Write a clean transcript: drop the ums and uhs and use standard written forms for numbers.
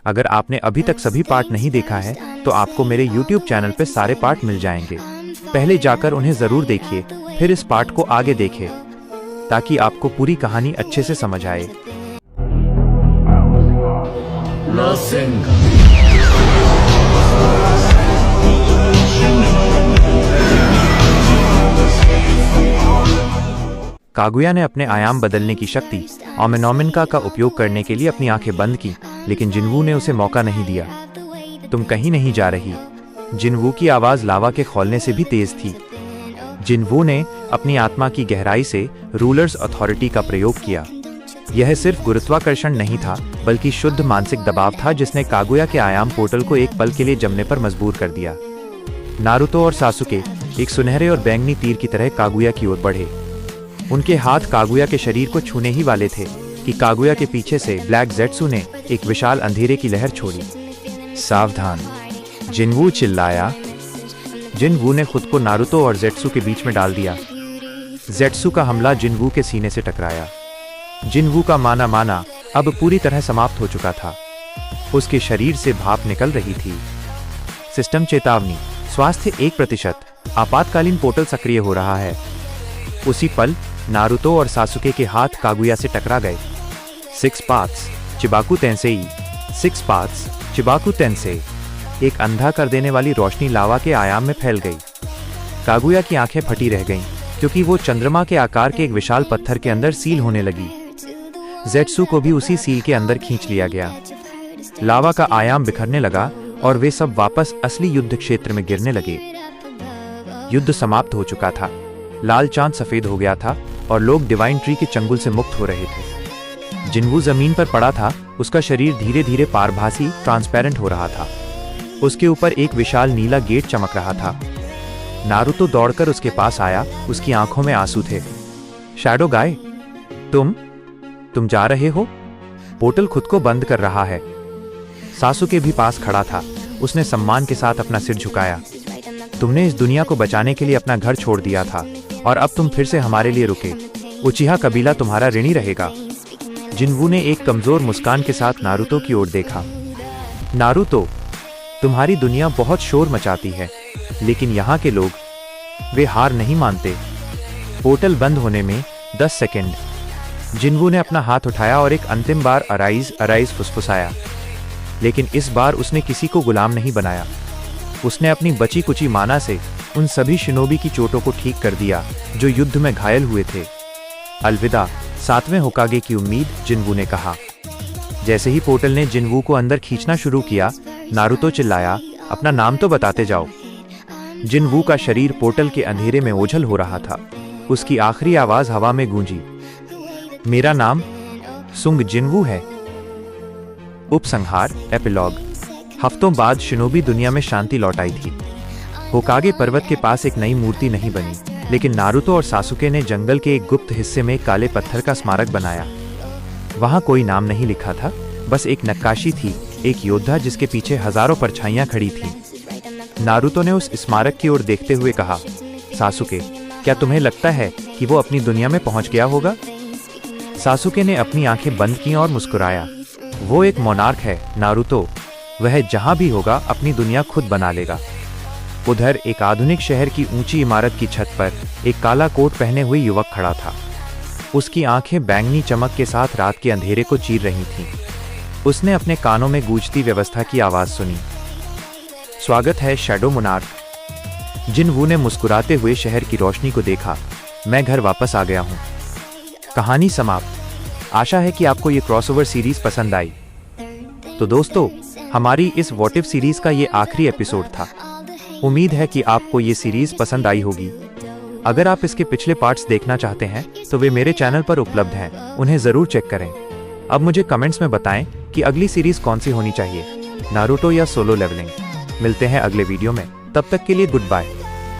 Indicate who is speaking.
Speaker 1: अगर आपने अभी तक सभी पार्ट नहीं देखा है तो आपको मेरे YouTube चैनल पे सारे पार्ट मिल जाएंगे। पहले जाकर उन्हें जरूर देखिए, फिर इस पार्ट को आगे देखें ताकि आपको पूरी कहानी अच्छे से समझ आए। कागुया ने अपने आयाम बदलने की शक्ति ओमिनोमिनका का उपयोग करने के लिए अपनी आंखें बंद की, लेकिन जिनवू ने उसे मौका नहीं दिया। तुम कहीं नहीं जा रही। जिनवू की आवाज लावा के खौलने से भी तेज थी। जिनवू ने अपनी आत्मा की गहराई से रूलर्स अथॉरिटी का प्रयोग किया। यह सिर्फ गुरुत्वाकर्षण नहीं था, बल्कि शुद्ध मानसिक दबाव था जिसने कागुया के आयाम पोर्टल को एक पल के लिए जमने पर मजबूर कर दिया। नारुतो और सासुके एक सुनहरे और बैंगनी तीर की तरह कागुया की ओर बढ़े। उनके हाथ कागुया के शरीर को छूने ही वाले थे कि कागुया के पीछे से ब्लैक जेट्सू ने एक विशाल अंधेरे की लहर छोड़ी। सावधान, जिनवू चिल्लाया। जिनवू ने खुद को नारुतो और जेट्सू के बीच में डाल दिया। जेट्सू का हमला जिनवू के सीने से टकराया। जिनवू का माना अब पूरी तरह समाप्त हो चुका था। उसके शरीर से भाप निकल रही थी। सिस्टम चेतावनी, स्वास्थ्य 1%, आपातकालीन पोर्टल सक्रिय हो रहा है। उसी पल नारुतो और सासुके के हाथ कागुया से टकरा गए। 6 पाथ्स चिबाकू तेंसेई। 6 पाथ्स चिबाकू तेंसेई। एक अंधा कर देने वाली रोशनी लावा के आयाम में फैल गई। कागुया की आंखें फटी रह गईं, क्योंकि वो चंद्रमा के आकार के एक विशाल पत्थर के अंदर सील होने लगी। जेट्सू को भी उसी सील के अंदर खींच लिया गया। लावा का आयाम बिखरने लगा और वे सब वापस असली युद्ध क्षेत्र में गिरने लगे। युद्ध समाप्त हो चुका था। लाल चांद सफेद हो गया था और लोग डिवाइन ट्री के चंगुल से मुक्त हो रहे थे। जिनवू जमीन पर पड़ा था। उसका शरीर धीरे धीरे पारभासी ट्रांसपेरेंट हो रहा था। उसके ऊपर एक विशाल नीला गेट चमक रहा था। नारुतो दौड़कर उसके पास आया। उसकी आंखों में आंसू थे। शैडो गाय, तुम जा रहे हो? पोर्टल खुद को बंद कर रहा है। सासुके भी पास खड़ा था। उसने सम्मान के साथ अपना सिर झुकाया। तुमने इस दुनिया को बचाने के लिए अपना घर छोड़ दिया था और अब तुम फिर से हमारे लिए रुके। उचिहा कबीला तुम्हारा ऋणी रहेगा। जिनवू ने एक कमजोर मुस्कान के साथ नारुतो की ओर देखा। नारुतो, तुम्हारी दुनिया बहुत शोर मचाती है, लेकिन यहाँ के लोग, वे हार नहीं मानते। पोर्टल बंद होने में 10 सेकंड। जिनवू ने अपना हाथ उठाया और एक अंतिम बार अराइज फुसफुसाया, लेकिन इस बार उसने किसी को गुलाम नहीं बनाया। उसने अपनी बची कुची माना से उन सभी शिनोबी की चोटों को ठीक कर दिया जो युद्ध में घायल हुए थे। अलविदा 7वें होकागे की उम्मीद, जिनवू ने कहा। जैसे ही पोर्टल ने जिनवू को अंदर खींचना शुरू किया, नारुतो चिल्लाया, अपना नाम तो बताते जाओ। जिनवू का शरीर पोर्टल के अंधेरे में ओझल हो रहा था। उसकी आखिरी आवाज हवा में गूंजी, मेरा नाम सुंग जिनवू है। उपसंहार एपिलॉग। हफ्तों बाद शिनोबी दुनिया में शांति लौट आई थी। होकागे पर्वत के पास एक नई मूर्ति नहीं बनी, लेकिन नारुतो और सासुके ने जंगल के एक गुप्त हिस्से में काले पत्थर का स्मारक बनाया। वहां कोई नाम नहीं लिखा था, बस एक नक्काशी थी, एक योद्धा जिसके पीछे हजारों परछाइयां खड़ी थीं। नारुतो ने उस स्मारक की ओर देखते हुए कहा, सासुके, क्या तुम्हें लगता है कि वो अपनी दुनिया में पहुंच गया होगा? सासुके ने अपनी आंखें बंद की और मुस्कुराया। वो एक मोनार्क है नारुतो, वह जहां भी होगा अपनी दुनिया खुद बना लेगा। उधर एक आधुनिक शहर की ऊंची इमारत की छत पर एक काला कोट पहने हुए युवक खड़ा था। उसकी आंखें बैंगनी चमक के साथ रात के अंधेरे को चीर रही थीं। उसने अपने कानों में गूंजती व्यवस्था की आवाज सुनी, स्वागत है शैडो मोनार्क। जिनवू ने मुस्कुराते हुए शहर की रोशनी को देखा, मैं घर वापस आ गया हूं। कहानी समाप्त। आशा है कि आपको ये क्रॉसओवर सीरीज पसंद आई। तो दोस्तों, हमारी इस व्हाट इफ सीरीज का ये आखिरी एपिसोड था। उम्मीद है कि आपको ये सीरीज पसंद आई होगी। अगर आप इसके पिछले पार्ट्स देखना चाहते हैं तो वे मेरे चैनल पर उपलब्ध हैं, उन्हें जरूर चेक करें। अब मुझे कमेंट्स में बताएं कि अगली सीरीज कौन सी होनी चाहिए, नारुतो या सोलो लेवलिंग। मिलते हैं अगले वीडियो में, तब तक के लिए गुड बाय।